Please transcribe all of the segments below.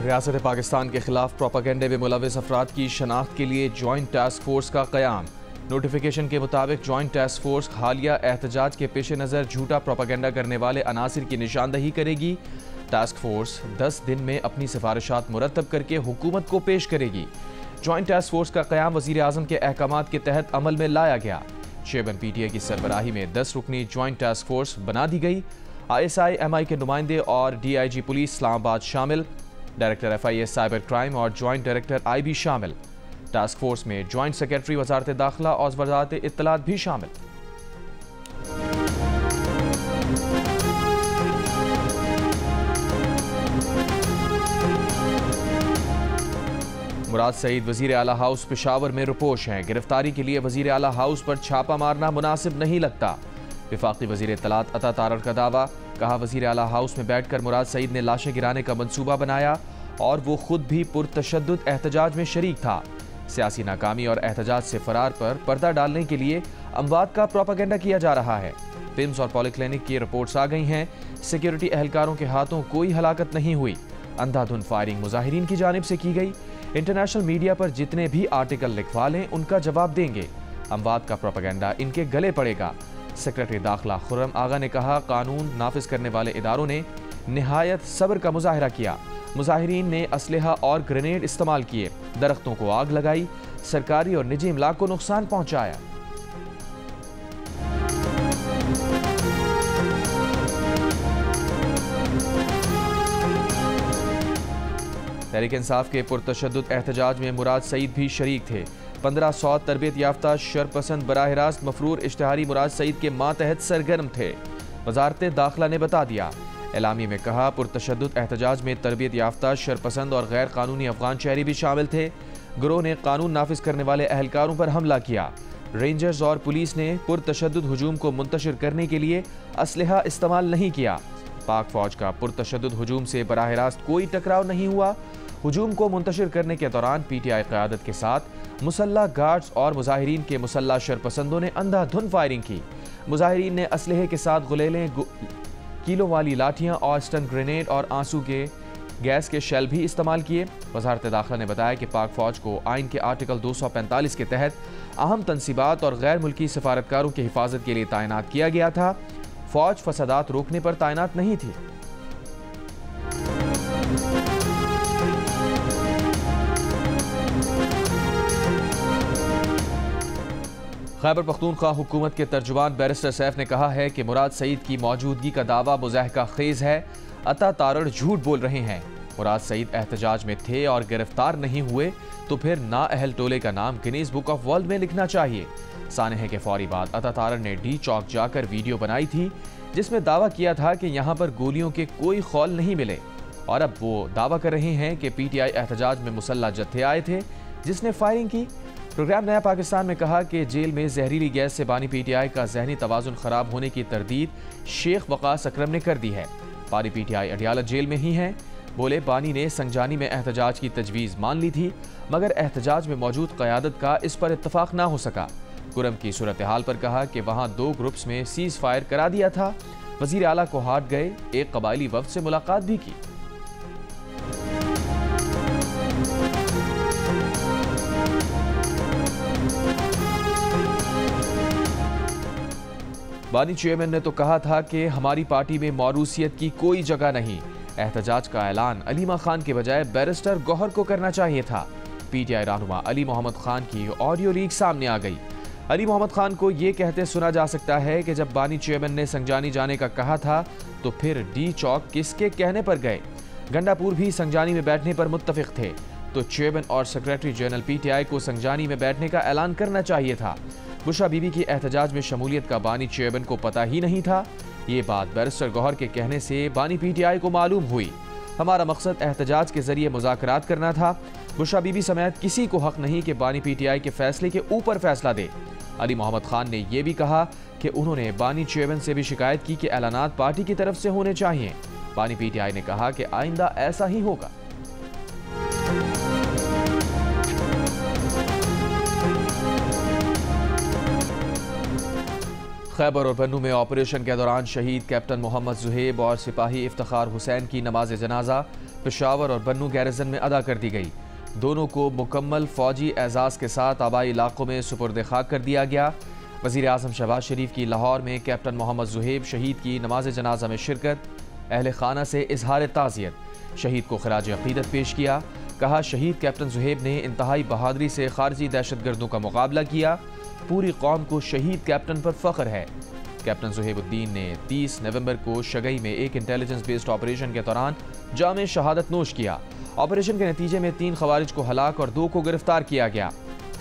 रियासत पाकिस्तान के खिलाफ प्रोपागेंडे में मुलविस अफराद की शनाख्त के लिए जॉइंट टास्क फोर्स का क़याम। नोटिफिकेशन के मुताबिक जॉइंट टास्क फोर्स हालिया एहतजाज के पेश नज़र झूठा प्रोपागेंडा करने वाले अनासिर की निशानदही करेगी। टास्क फोर्स 10 दिन में अपनी सिफारिशात मुरतब करके हुकूमत को पेश करेगी। जॉइंट टास्क फोर्स का क़याम वज़ीर आज़म के अहकामात के तहत अमल में लाया गया। चेयरमैन PTI की सरबराही में 10 रुकनी जॉइंट टास्क फोर्स बना दी गई। ISI MI के नुमाइंदे और DIG पुलिस इस्लामाबाद शामिल, डायरेक्टर FIA साइबर क्राइम और जॉइंट डायरेक्टर IB शामिल। टास्क फोर्स में जॉइंट सेक्रेटरी वजारत दाखिला और वजारत इत्तलात भी शामिल। मुराद सईद वजीर आला हाउस पेशावर में रुपोश हैं। गिरफ्तारी के लिए वजीर आला हाउस पर छापा मारना मुनासिब नहीं लगता। वफाकी वजीर इत्तलात अता तारड़ का दावा। कहा, वजीर आला हाउस में बैठकर मुराद सईद ने लाशें गिराने का मंसूबा बनाया और वो खुद भी पुरतशद्दुद एहतजाज में शरीक था। सियासी नाकामी और एहतजाज से फरार पर पर्दा डालने के लिए अमवात का प्रोपागेंडा किया जा रहा है। पिम्स और पॉलीक्लिनिक की रिपोर्ट्स आ गई हैं। सिक्योरिटी एहलकारों के हाथों कोई हलाकत नहीं हुई। अंधाधुंध फायरिंग मुजाहिरीन की जानिब से की गई। इंटरनेशनल मीडिया पर जितने भी आर्टिकल लिखवा लें उनका जवाब देंगे। अमवात का प्रोपागेंडा इनके गले पड़ेगा। सेक्रेटरी दाखिला खुर्रम आगा ने कहा, कानून नाफिज करने वाले इदारों ने निहायत सब्र का मुजाहिरा किया। मुजाहिरीन ने असलहा और ग्रेनेड इस्तेमाल किए, दरख्तों को आग लगाई, सरकारी और निजी इमलाक को नुकसान पहुंचाया। तहरीक इंसाफ के पुरतशद्दुद एहतजाज में मुराद सईद भी शरीक थे। 1500 तरबियत याफ्ता शरपसंद बराह रास्त मफरूर इश्तिहारी मुराद सईद के मातहत सरगर्म थे। वजारत दाखिला ने बता दिया। एलामी में कहा, पुरतशद्दुद एहतजाज में तरबियत याफ्ता शरपसंद और गैर कानूनी अफगान शहरी भी शामिल थे। गिरोह ने कानून नाफिज करने वाले अहलकारों पर हमला किया। रेंजर्स और पुलिस ने पुरतशद्दुद हुजूम को मुंतशिर करने के लिए असलहा इस्तेमाल नहीं किया। पाक फौज का पुरतशद्दुद हुजूम से बराह रास्त कोई टकराव नहीं हुआ। हुजूम को मुंतशिर करने के दौरान PTI क़यादत के साथ मुसल्ला गार्ड्स और मुजाहिरीन के मुसल्ला शरपसंदों ने अंधाधुंध फायरिंग की। मुजाहिरीन ने असलहे के साथ गुलेलें, किलो वाली लाठियां और स्टन ग्रेनेड और आंसू के गैस के शेल भी इस्तेमाल किए। वजारत दाखिला ने बताया कि पाक फौज को आइन के आर्टिकल 245 के तहत अहम तनसीबात और गैर मुल्की सफारतकारों की हिफाजत के लिए तैनात किया गया था। फौज फसादात रोकने पर तैनात नहीं थी। खैबर पख्तूनख्वा हुकूमत के तर्जुमान बैरिस्टर सैफ ने कहा है कि मुराद सईद की मौजूदगी का दावा मुज़ाहिका खेज है। अता तारड़ झूठ बोल रहे हैं। मुराद सईद एहतजाज में थे और गिरफ्तार नहीं हुए तो फिर नाअहल टोले का नाम गिनीज बुक ऑफ वर्ल्ड में लिखना चाहिए। सानहे के फौरी बाद अता तारड़ ने D चौक जाकर वीडियो बनाई थी जिसमें दावा किया था कि यहाँ पर गोलियों के कोई खौल नहीं मिले, और अब वो दावा कर रहे हैं कि PTI एहतजाज में मुसल्ला जत्थे आए थे जिसने फायरिंग की। प्रोग्राम नया पाकिस्तान में कहा कि जेल में जहरीली गैस से बानी PTI का जहनी तवाजुन खराब होने की तरदीद शेख वकास अकरम ने कर दी है। बानी PTI अडियालत जेल में ही हैं। बोले, बानी ने संजानी में एहतजाज की तजवीज़ मान ली थी मगर एहतजाज में मौजूद क़यादत का इस पर इत्तफाक ना हो सका। कुरम की सूरत हाल पर कहा कि वहाँ 2 ग्रुप्स में सीज़ फायर करा दिया था। वज़ीर आला को हाट गए, एक कबायली वफ्द से मुलाकात भी की। बानी चेयरमैन ने तो कहा था कि हमारी पार्टी में मौरूसियत की कोई जगह नहीं। एहतजाज का ऐलान अलीमा खान के बजाय बैरिस्टर गौहर को करना चाहिए था। PTI रहनुमा अली मोहम्मद खान की ऑडियो लीक सामने आ गई। अली मोहम्मद खान को ये कहते सुना जा सकता है कि जब बानी चेयरमैन ने संजानी जाने का कहा था तो फिर D चौक किसके कहने पर गए। गंडापुर भी संजानी में बैठने पर मुत्तफिक थे तो चेयरमैन और सेक्रेटरी जनरल PTI को संजानी में बैठने का ऐलान करना चाहिए था। बुशरा बीबी की एहतजाज में शमूलियत का बानी चेयरमैन को पता ही नहीं था। ये बात बैरिस्टर गौहर के कहने से बानी PTI को मालूम हुई। हमारा मकसद एहतजाज के जरिए मुज़ाकरात करना था। बुशरा बीबी समेत किसी को हक नहीं कि बानी PTI के फैसले के ऊपर फैसला दे। अली मोहम्मद खान ने यह भी कहा कि उन्होंने बानी चेयरमैन से भी शिकायत की कि ऐलानात पार्टी की तरफ से होने चाहिए। बानी PTI ने कहा कि आइंदा ऐसा ही होगा। खैबर और बन्नू में ऑपरेशन के दौरान शहीद कैप्टन मोहम्मद जुहेब और सिपाही इफ्तिखार हुसैन की नमाज जनाजा पेशावर और बन्नू गैरिजन में अदा कर दी गई। दोनों को मुकम्मल फौजी एजाज के साथ आबाई इलाकों में सुपुर्द खाक कर दिया गया। वज़ीर आज़म शहबाज शरीफ की लाहौर में कैप्टन मोहम्मद जुहेब शहीद की नमाज जनाजा में शिरकत, अहले खाना से इजहार ताज़ियत, शहीद को खराज अक़ीदत पेश किया। कहा, शहीद कैप्टन जुहेब ने इंतहाई बहादुरी से खारजी दहशतगर्दों का मुकाबला किया। पूरी कौम को शहीद कैप्टन पर फ़ख्र है। कैप्टन जुहेबुद्दीन ने 30 नवंबर को शगई में एक इंटेलिजेंस बेस्ड ऑपरेशन के दौरान जामे शहादत नोश किया। ऑपरेशन के नतीजे में 3 खवारिज को हलाक और 2 को गिरफ्तार किया गया।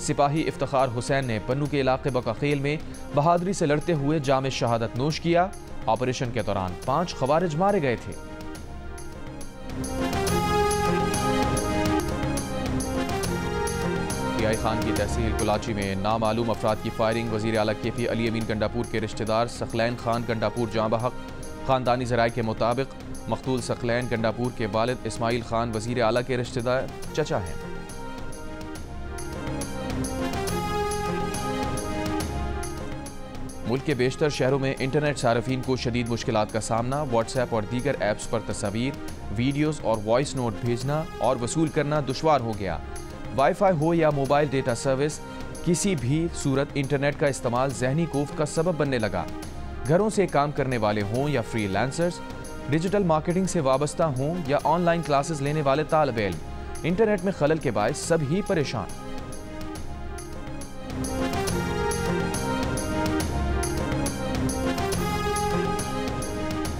सिपाही इफ्तिखार हुसैन ने पन्नू के इलाके बकाखेल में बहादुरी से लड़ते हुए जामे शहादत नोश किया। ऑपरेशन के दौरान 5 खवारिज मारे गए थे। पीआई खान की तहसील कुलाची में नामालूम अफराद की फायरिंग। वज़ीर आला KP अली अमीन गंडापुर के रिश्तेदार सकलैन खान गंडापुर जाँ बहक। ख़ानदानी ज़राए के मुताबिक मक़तूल सकलैन गंडापुर के वालिद इस्माइल खान वज़ीर आला के रिश्तेदार चचा हैं। मुल्क के बेशतर शहरों में इंटरनेट सार्फिन को शदीद मुश्किलात का सामना। व्हाट्सएप और दीगर ऐप्स पर तस्वीर, वीडियोज़ और वॉइस नोट भेजना और वसूल करना दुश्वार हो गया। वाईफाई हो या मोबाइल डेटा सर्विस, किसी भी सूरत इंटरनेट का इस्तेमाल ज़हनी खौफ का सबब बनने लगा। घरों से काम करने वाले हों या फ्रीलांसर्स, डिजिटल मार्केटिंग से वाबस्ता हों या ऑनलाइन क्लासेस लेने वाले तालिब इल्म, इंटरनेट में खलल के बायस सब ही परेशान।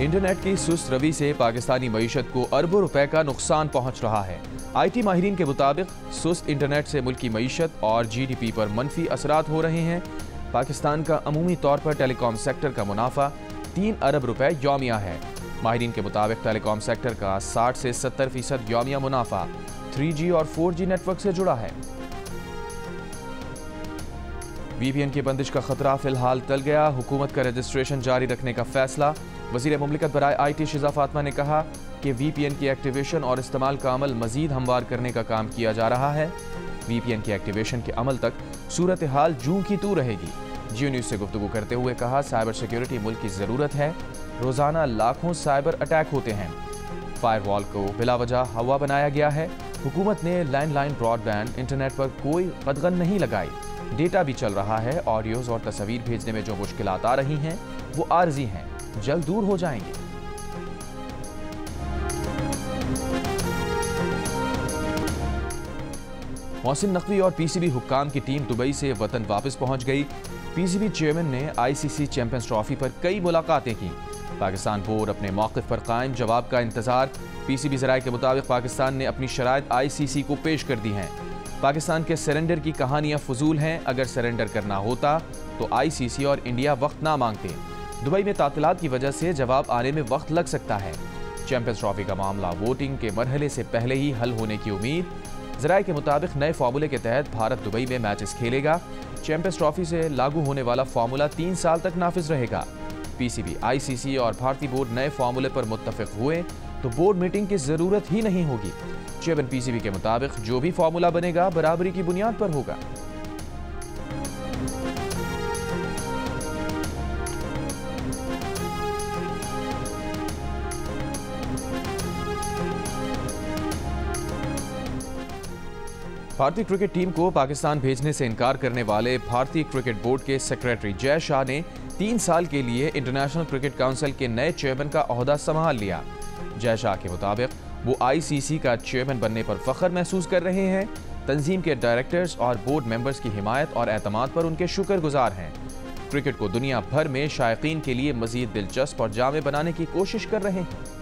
इंटरनेट की सुस्त रवि से पाकिस्तानी मईशत को अरबों रुपए का नुकसान पहुंच रहा है। IT माहिरीन के मुताबिक सुस्त इंटरनेट से मुल्की मईशत और GDP पर मनफी असरात हो रहे हैं। पाकिस्तान का अमूमी तौर पर टेलीकॉम सेक्टर का मुनाफा 3 अरब रुपए यौमिया है। माहिरीन के मुताबिक टेलीकॉम सेक्टर का 60 से 70% यौमिया मुनाफा 3G और 4G नेटवर्क से जुड़ा है। VPN की बंदिश का खतरा फिलहाल टल गया। हुकूमत का रजिस्ट्रेशन जारी रखने का फैसला। वज़ीर मुमलिकत बराए IT शिज़ा फातिमा ने कहा कि VPN की एक्टिवेशन और इस्तेमाल का अमल मज़ीद हमवार करने का काम किया जा रहा है। VPN की एक्टिवेशन के अमल तक सूरत हाल जूं की तू रहेगी। जियो न्यूज़ से गुफ्तगू करते हुए कहा, साइबर सिक्योरिटी मुल्क की ज़रूरत है। रोज़ाना लाखों साइबर अटैक होते हैं। फायरवॉल को बिलावजह हवा बनाया गया है। हुकूमत ने लैंडलाइन ब्रॉडबैंड इंटरनेट पर कोई कदगन नहीं लगाई। डेटा भी चल रहा है। ऑडियोज़ और तस्वीर भेजने में जो मुश्किलात आ रही हैं वो आर्जी हैं, जल्द दूर हो जाएंगे। मोहसिन नकवी और PCB हुक्काम की टीम दुबई से वतन वापस पहुंच गई। PCB चेयरमैन ने ICC चैंपियंस ट्रॉफी पर कई मुलाकातें की। पाकिस्तान बोर्ड अपने मौक़िफ़ पर कायम, जवाब का इंतजार। PCB ज़राए के मुताबिक पाकिस्तान ने अपनी शराइत ICC को पेश कर दी हैं। पाकिस्तान के सरेंडर की कहानियां फजूल हैं। अगर सरेंडर करना होता तो ICC और इंडिया वक्त ना मांगते। दुबई में तातीलात की वजह से जवाब आने में वक्त लग सकता है। चैंपियंस ट्रॉफी का मामला वोटिंग के मरहले से पहले ही हल होने की उम्मीद। ज़राए के मुताबिक नए फार्मूले के तहत भारत दुबई में मैचेस खेलेगा। चैंपियंस ट्रॉफी से लागू होने वाला फार्मूला 3 साल तक नाफिज रहेगा। PCB, ICC और भारतीय बोर्ड नए फार्मूले पर मुत्तफिक हुए तो बोर्ड मीटिंग की ज़रूरत ही नहीं होगी। चेयरमैन PCB के मुताबिक जो भी फार्मूला बनेगा बराबरी की बुनियाद पर होगा। भारतीय क्रिकेट टीम को पाकिस्तान भेजने से इनकार करने वाले भारतीय क्रिकेट बोर्ड के सेक्रेटरी जय शाह ने 3 साल के लिए इंटरनेशनल क्रिकेट काउंसिल के नए चेयरमैन का ओहदा संभाल लिया। जय शाह के मुताबिक वो ICC का चेयरमैन बनने पर फख्र महसूस कर रहे हैं। तंजीम के डायरेक्टर्स और बोर्ड मेंबर्स की हिमायत और एतमाद पर उनके शुक्रगुजार हैं। क्रिकेट को दुनिया भर में शायकीन के लिए मजीद दिलचस्प और जामे बनाने की कोशिश कर रहे हैं।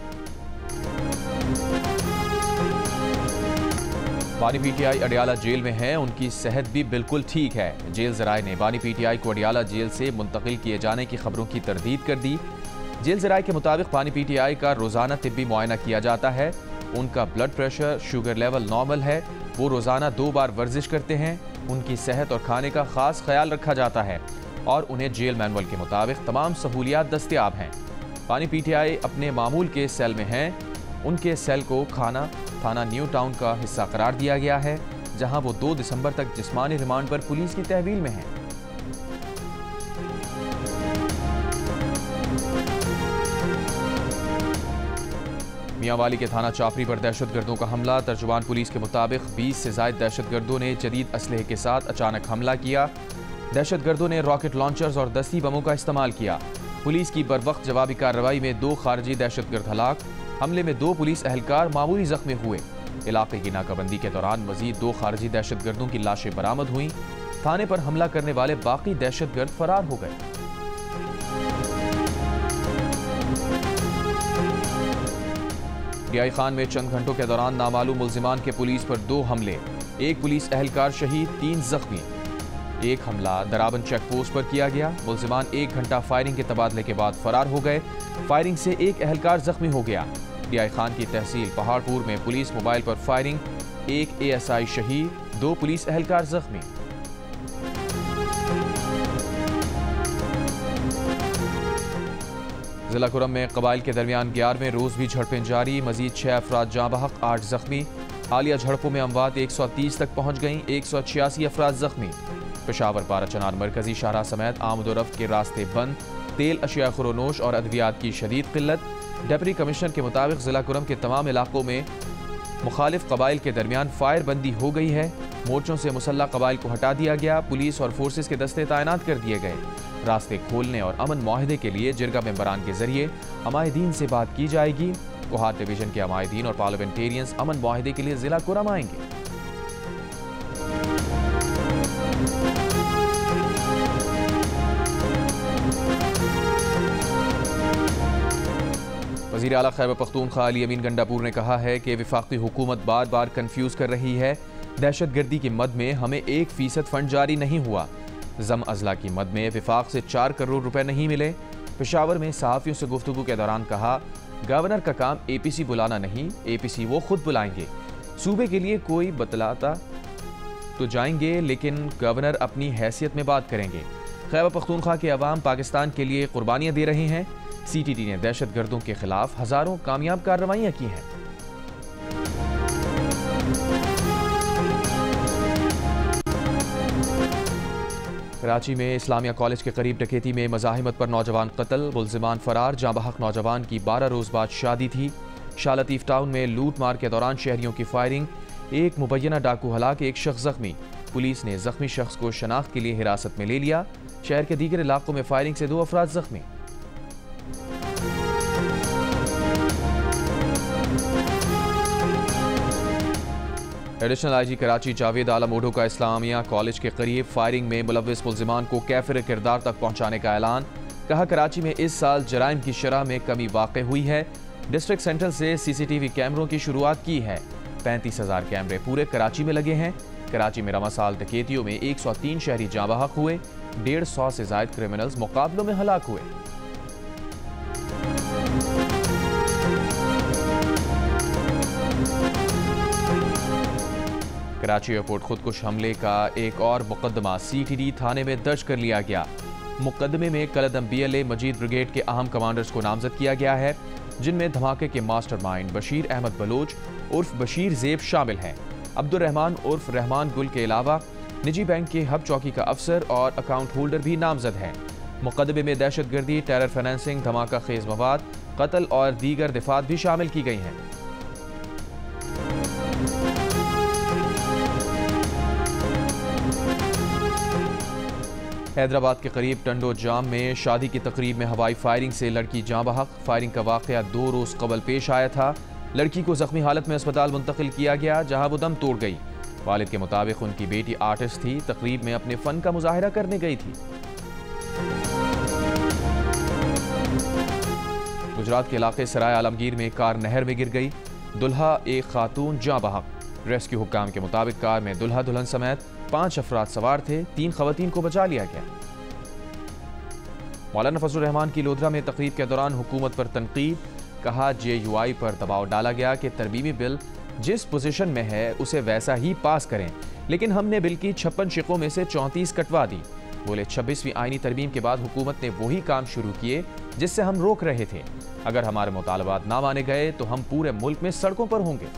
बानी PTI अडियाला जेल में है। उनकी सेहत भी बिल्कुल ठीक है। जेल ज़राए ने बानी PTI को अडियाला जेल से मुंतकिल किए जाने की खबरों की तरदीद कर दी। जेल ज़राए के मुताबिक बानी PTI का रोज़ाना तिब्बी मुआयना किया जाता है। उनका blood pressure, sugar level normal है। वो रोज़ाना 2 बार वर्जिश करते हैं। उनकी सेहत और खाने का ख़ास ख्याल रखा जाता है और उन्हें जेल मैनुअल के मुताबिक तमाम सहूलियात दस्तियाब हैं। बानी PTI अपने मामूल के सेल में हैं। उनके सेल को थाना न्यू टाउन का हिस्सा करार दिया गया है, जहां वो 2 दिसंबर तक जिस्मानी रिमांड पर पुलिस की तहवील में हैं। मियांवाली के थाना चापरी पर दहशतगर्दों का हमला। तर्जुमान पुलिस के मुताबिक 20 से ज़ायद दहशतगर्दों ने जदीद असलहे के साथ अचानक हमला किया। दहशतगर्दों ने रॉकेट लॉन्चर्स और दस्ती बमों का इस्तेमाल किया। पुलिस की बरवक्त जवाबी कार्रवाई में 2 खारजी दहशतगर्द हलाक। हमले में 2 पुलिस एहलकार मामूली जख्मी हुए। इलाके की नाकाबंदी के दौरान मजीद 2 खारजी दहशतगर्दों की लाशें बरामद हुई। थाने पर हमला करने वाले बाकी दहशतगर्द फरार हो गए। डीआई खान में चंद घंटों के दौरान नामालूम मुल्जिमान के पुलिस पर 2 हमले, 1 पुलिस एहलकार शहीद, 3 जख्मी। एक हमला दराबन चेक पोस्ट पर किया गया। मुल्जिमान 1 घंटा फायरिंग के तबादले के बाद फरार हो गए। फायरिंग से 1 एहलकार जख्मी हो गया। डीआई खान की तहसील पहाड़पुर में पुलिस मोबाइल पर फायरिंग, 1 एएसआई शहीद, 2 पुलिस एहलकार जख्मी। जिला कुरम में कबाइल के दरमियान 11वें रोज भी झड़पें जारी। मजीद 6 अफराद जाँ बहक, 8 जख्मी। हालिया झड़पों में अमवात 130 तक पहुंच गईं, 186 अफराद जख्मी। पेशावर पारा चनार मरकजी शाहराह समेत आमदोरफ्त के रास्ते बंद। तेल, अशिया खुरोनोश और अद्वियात की शदीद किल्लत। डिप्टी कमिश्नर के मुताबिक जिला कुरम के तमाम इलाकों में मुखालिफ कबाइल के दरमियान फायर बंदी हो गई है। मोर्चों से मुसल्ला कबाइल को हटा दिया गया। पुलिस और फोर्सेस के दस्ते तैनात कर दिए गए। रास्ते खोलने और अमन मुआहदे के लिए जिरगा मेंबरान के जरिए अमायदीन से बात की जाएगी। कोहार डिवीजन के अमायदीन और पार्लियामेंटेरियंस अमन मुआहदे के लिए जिला कुरम आएंगे। वज़ीर आला खैबर पख्तूनख्वा अली अमीन गंडापुर ने कहा है कि वफाकी हुकूमत बार बार कन्फ्यूज कर रही है। दहशतगर्दी की मद में हमें 1% फंड जारी नहीं हुआ। जम अजला की मद में विफाक से 4 करोड़ रुपए नहीं मिले। पेशावर में सहाफ़ियों से गुफ्तगू के दौरान कहा, गवर्नर का काम APC बुलाना नहीं, APC वो खुद बुलाएंगे। सूबे के लिए कोई बतलाता तो जाएंगे, लेकिन गवर्नर अपनी हैसियत में बात करेंगे। खैबर पख्तूनख्वा के अवाम पाकिस्तान के लिए कुर्बानियाँ दे रहे हैं। CTT ने दहशतगर्दों के खिलाफ हजारों कामयाब कार्रवाइयाँ की हैं। कराची में इस्लामिया कॉलेज के करीब डकैती में मज़ाहिमत पर नौजवान कत्ल, मुल्जिमान फरार। जाँ बहक नौजवान की 12 रोज़ बाद शादी थी। शाह लतीफ़ टाउन में लूट मार के दौरान शहरियों की फायरिंग, 1 मुबैना डाकू हलाक, 1 शख्स जख्मी। पुलिस ने जख्मी शख्स को शनाख्त के लिए हिरासत में ले लिया। शहर के दीगर इलाकों में फायरिंग से 2 अफराद जख्मी। एडिशनल IG कराची जावेद आलम ओढो का इस्लामिया कॉलेज के करीब फायरिंग में मुलव्विस मुल्जिमान को कैफिर किरदार तक पहुंचाने का ऐलान। कहा, कराची में इस साल जराइम की शरह में कमी वाक़ हुई है। डिस्ट्रिक्ट सेंटर से CCTV कैमरों की शुरुआत की है। 35,000 कैमरे पूरे कराची में लगे हैं। कराची में रवा साल डकैतियों में 103 शहरी जाँ बहक हुए। 150 से ज़ायद क्रिमिनल्स मुकाबलों में हलाक हुए। कराची एयरपोर्ट खुदकुश हमले का एक और मुकदमा CTD थाने में दर्ज कर लिया गया। मुकदमे में कलदम BLA मजीद ब्रिगेड के अहम कमांडर्स को नामजद किया गया है, जिनमें धमाके के मास्टरमाइंड बशीर अहमद बलोच उर्फ बशीर ज़ेब शामिल हैं। अब्दुल रहमान उर्फ रहमान गुल के अलावा निजी बैंक के हब चौकी का अफसर और अकाउंट होल्डर भी नामजद हैं। मुकदमे में दहशतगर्दी, टेरर फाइनेंसिंग, धमाका खेज मवाद, कत्ल और दीगर दिफात भी शामिल की गई हैं। हैदराबाद के करीब टंडो जाम में शादी की तकरीब में हवाई फायरिंग से लड़की जाँ बहक। फायरिंग का वाक़या 2 रोज़ कबल पेश आया था। लड़की को जख्मी हालत में अस्पताल मुंतकिल किया गया, जहां वो दम तोड़ गई। वालिद के मुताबिक उनकी बेटी आर्टिस्ट थी, तकरीब में अपने फ़न का मुजाहिरा करने गई थी। गुजरात के इलाके सराय आलमगीर में कार नहर में गिर गई। दुल्हा एक खातून जाँ बहक। रेस्क्यू हुक्काम के मुताबिक कार में दुल्हा दुल्हन समेत 5 अफराद सवार थे। 3 खवातीन को बचा लिया गया। मौलाना फजलुर रहमान की लोधरा में तकरीब के दौरान हुकूमत पर तनकीद। कहा, JUI पर दबाव डाला गया कि तरमीमी बिल जिस पोजीशन में है उसे वैसा ही पास करें, लेकिन हमने बिल की 56 शिकों में से 34 कटवा दी। बोले, 26वीं आईनी तरमीम के बाद हुकूमत ने वही काम शुरू किए जिससे हम रोक रहे थे। अगर हमारे मुतालबात ना माने गए तो हम पूरे मुल्क में सड़कों पर होंगे।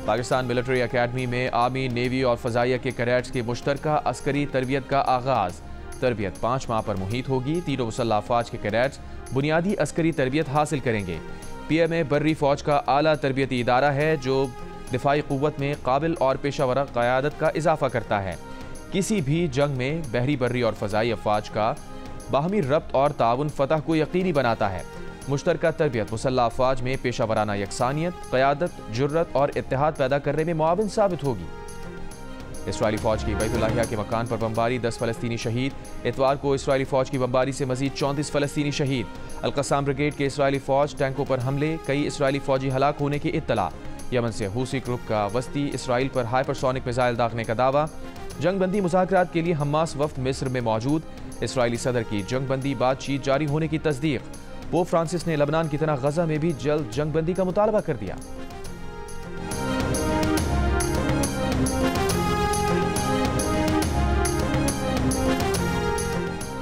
पाकिस्तान मिलिट्री अकेडमी में आर्मी, नेवी और फजाइया के कैडेट्स की मुश्तरका अस्करी तरबियत का आगाज। तरबियत 5 माह पर मुहित होगी। तीनों मुसल्लह अफवाज के कैडेट्स बुनियादी अस्करी तरबियत हासिल करेंगे। PMA बर्री फौज का आला तरबियती इदारा है जो दिफाई क़ुव्वत में काबिल और पेशावर क़यादत का इजाफा करता है। किसी भी जंग में बहरी, बर्री और फ़ज़ाई अफवाज का बाहमी रब्त और ताउन फ़तह को यकीनी बनाता है। मुश्तरका तरबियत मुसल्लह अफवाज में पेशावराना यकसानियत, क़यादत, जुर्रत और इत्तेहाद पैदा करने में मुआविन साबित होगी। इसराइली फ़ौज की बैतुल्लाहिया के मकान पर बमबारी, 10 फ़लस्तीनी शहीद। इतवार को इसराइली फ़ौज की बमबारी से मज़ीद 34 फ़लस्तीनी शहीद। अल-क़स्साम ब्रिगेड के इसराइली फ़ौज टैंकों पर हमले, कई इसराइली फ़ौजी हलाक होने की इत्तला। यमन से हूसी ग्रुप का वस्ती इसराइल पर हाइपरसोनिक मिसाइल दागने का दावा। जंगबंदी मुज़ाकरात के लिए हमास वफ्द मिस्र में मौजूद। इसराइली सदर की जंगबंदी बातचीत जारी होने की तस्दीक। पोप फ्रांसिस ने लबनान की तरह गजा में भी जल्द जंगबंदी का मुतालबा कर दिया।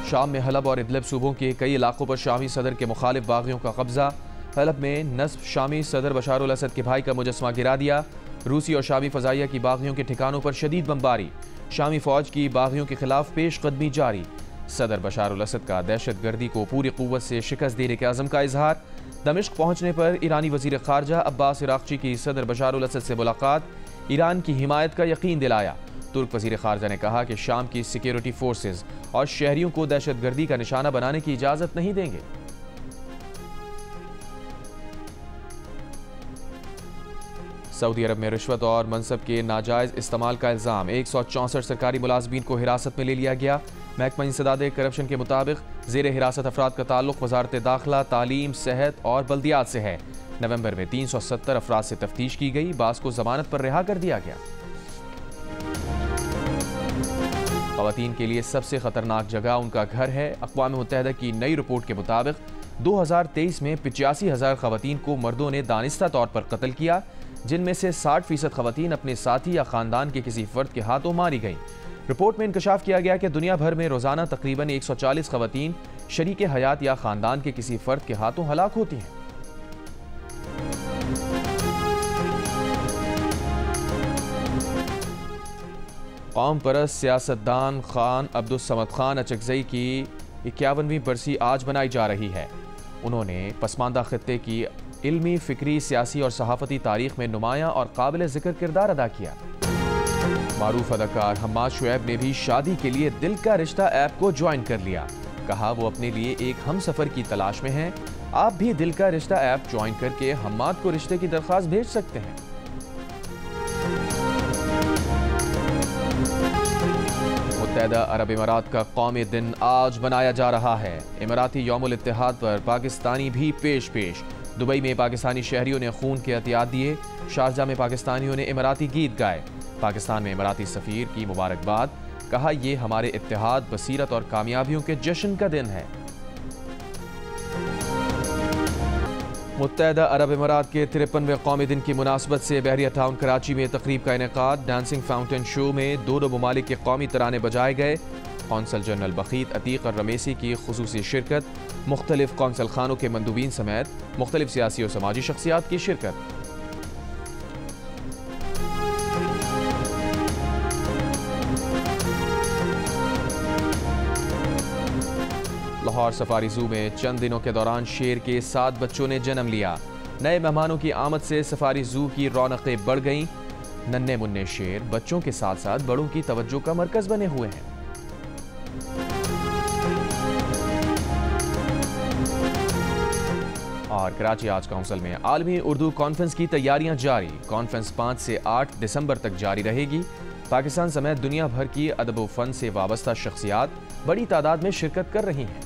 शाम में हलब और इदलिब सूबों के कई इलाकों पर शामी सदर के मुखालिफ बागियों का कब्जा। हलब में नस्ब शामी सदर बशार अल असद के भाई का मुजस्समा गिरा दिया। रूसी और शामी फ़ज़ाइया की बागियों के ठिकानों पर शदीद बमबारी। शामी फ़ौज की बागियों के खिलाफ पेश कदमी जारी। सदर बशार अल असद का दहशत गर्दी को पूरी क़ुव्वत से शिकस्त देने के अज़म का इजहार। दमिश्क पहुँचने पर ईरानी वज़ीर ख़ारजा अब्बास इराक़ची की सदर बशार अल असद से मुलाकात। ईरान की हिमायत का यकीन दिलाया। तुर्क वज़ीर ख़ारजा ने कहा कि शाम की सिक्योरिटी फोर्सेज और शहरियों को दहशत गर्दी का निशाना बनाने की इजाज़त नहीं देंगे। सऊदी अरब में रिश्वत और मनसब के नाजायज़ इस्तेमाल का इल्ज़ाम। 164 सरकारी मुलाजमीन को हिरासत में ले लिया गया। महकमा इंसदाद करप्शन के मुताबिक ज़ेर हिरासत अफराद का ताल्लुक वज़ारत दाखिला, तालीम, सेहत और बल्दियात से है। नवंबर में 370 अफराद से तफ्तीश की गई। बास को जमानत पर रिहा कर दिया गया। ख़वातीन के लिए सबसे ख़तरनाक जगह उनका घर है। अक़वाम मुत्तहिदा की नई रिपोर्ट के मुताबिक 2023 में 85,000 ख़वातीन को मर्दों ने दानिस्ता तौर पर कत्ल किया, जिनमें से 60% ख़वातीन अपने साथी या ख़ानदान के किसी फ़र्द के हाथों मारी गईं। रिपोर्ट में इंकशाफ किया गया कि दुनिया भर में रोज़ाना तकरीबन 140 ख़वातीन शरीके हयात या ख़ानदान के किसी फ़र्द के हाथों हलाक होती हैं। कौम परस्त सियासतदान खान अब्दुस समद खान अचकज़ई की 51वीं बरसी आज मनाई जा रही है। उन्होंने पसमानदा खित्ते की इल्मी, फ़िक्री, सियासी और सहाफ़ती तारीख़ में नुमायाँ और काबिल ज़िक्र किरदार अदा किया। मारूफ अदाकार हम्माद शुएब ने भी शादी के लिए दिल का रिश्ता ऐप को ज्वाइन कर लिया। कहा वो अपने लिए एक हम सफ़र की तलाश में हैं। आप भी दिल का रिश्ता ऐप ज्वाइन करके हम्माद को रिश्ते की दरख्वास्त भेज सकते हैं। मुत्तहिदा अरब इमारात का कौमी दिन आज मनाया जा रहा है। इमाराती यौमुल इत्तेहाद पर पाकिस्तानी भी पेश पेश। दुबई में पाकिस्तानी शहरियों ने खून के अतियात दिए। शारजा में पाकिस्तानियों ने इमाराती गीत गाए। पाकिस्तान में इमाराती सफ़ीर की मुबारकबाद। कहा ये हमारे इत्तेहाद, बसीरत और कामयाबियों के जश्न का दिन है। मुत्तहिदा अरब इमारात के 53वें कौमी दिन की मुनासबत से बहरिया टाउन कराची में तकरीब का इनेकाद। डांसिंग फाउंटेन शो में दोनों ममालिक के कौमी तराने बजाए गए। कौंसल जनरल बखीत अतीक और रमेसी की खुसूसी शिरकत। मुख्तलिफ कौंसल खानों के मंदूबीन समेत मुख्तलिफ सियासी और समाजी शख्सियात की शिरकत। लाहौर सफारी जू में चंद दिनों के दौरान शेर के 7 बच्चों ने जन्म लिया। नए मेहमानों की आमद से सफारी जू की रौनकें बढ़ गईं। नन्हे मुन्ने शेर बच्चों के साथ साथ बड़ों की तवज्जो का मरकज बने हुए हैं। और कराची आज काउंसिल में आलमी उर्दू कॉन्फ्रेंस की तैयारियां जारी। कॉन्फ्रेंस 5 से 8 दिसंबर तक जारी रहेगी। पाकिस्तान समेत दुनिया भर की अदब व फन से वाबस्ता शख्सियात बड़ी तादाद में शिरकत कर रही हैं।